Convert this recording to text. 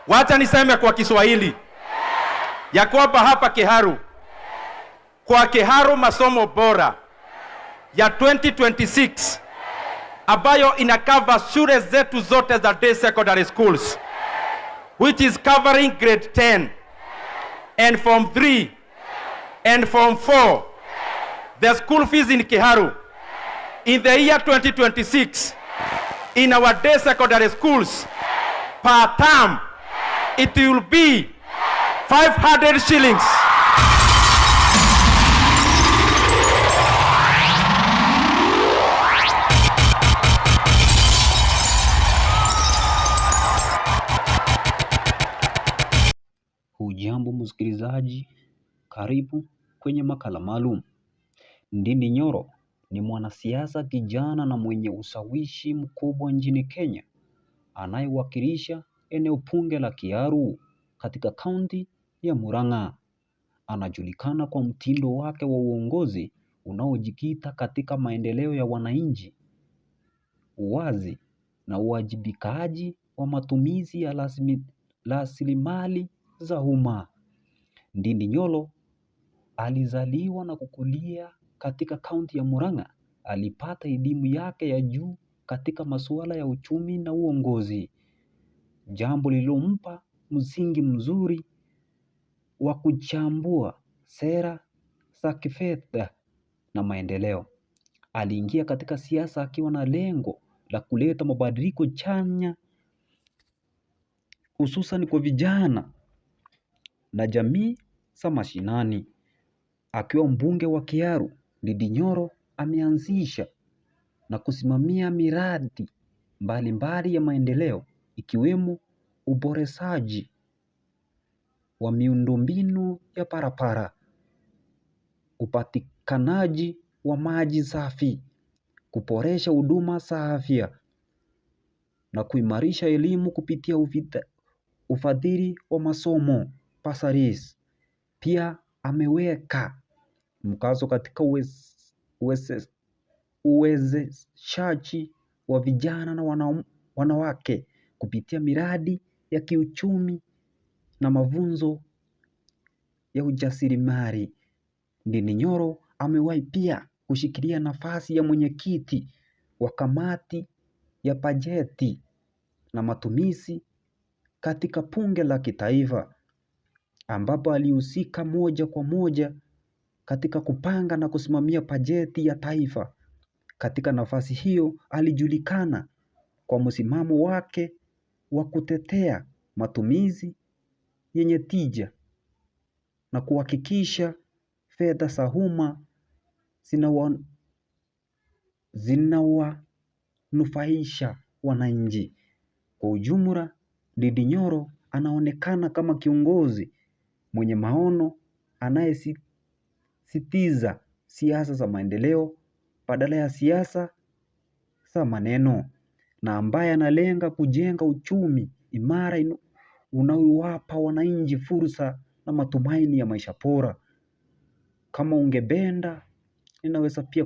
Wacha niseme kwa Kiswahili ya kwamba hapa Kiharu, kwa Kiharu masomo bora ya 2026 ambayo inakava shule zetu zote za day secondary schools, which is covering grade 10 and form 3 and form 4. The school fees in Kiharu in the year 2026 in our day secondary schools per term, it will be 500 shillings. Hujambo msikilizaji, karibu kwenye makala maalum. Ndindi Nyoro ni mwanasiasa kijana na mwenye ushawishi mkubwa nchini Kenya, anayewakilisha eneo bunge la Kiharu katika kaunti ya Murang'a. Anajulikana kwa mtindo wake wa uongozi unaojikita katika maendeleo ya wananchi, uwazi na uwajibikaji wa matumizi ya rasilimali za umma. Ndindi Nyoro alizaliwa na kukulia katika kaunti ya Murang'a. Alipata elimu yake ya juu katika masuala ya uchumi na uongozi, jambo lililompa msingi mzuri wa kuchambua sera za kifedha na maendeleo. Aliingia katika siasa akiwa na lengo la kuleta mabadiliko chanya, hususan kwa vijana na jamii za mashinani. Akiwa mbunge wa Kiharu, Ndindi Nyoro ameanzisha na kusimamia miradi mbalimbali ya maendeleo, ikiwemo uboreshaji wa miundombinu ya barabara, upatikanaji wa maji safi, kuboresha huduma za afya na kuimarisha elimu kupitia ufadhili wa masomo bursaries. Pia ameweka mkazo katika uwezeshaji wa vijana na wanawake kupitia miradi ya kiuchumi na mafunzo ya ujasiriamali. Ndindi Nyoro amewahi pia kushikilia nafasi ya mwenyekiti wa kamati ya bajeti na matumizi katika bunge la kitaifa, ambapo alihusika moja kwa moja katika kupanga na kusimamia bajeti ya taifa. Katika nafasi hiyo alijulikana kwa msimamo wake wa kutetea matumizi yenye tija na kuhakikisha fedha za umma zinawanufaisha wananchi. Kwa ujumla, Ndindi Nyoro anaonekana kama kiongozi mwenye maono, anayesisitiza siasa za maendeleo badala ya siasa za maneno, na ambaye analenga kujenga uchumi imara unaowapa wananchi fursa na matumaini ya maisha bora. Kama ungependa, ninaweza pia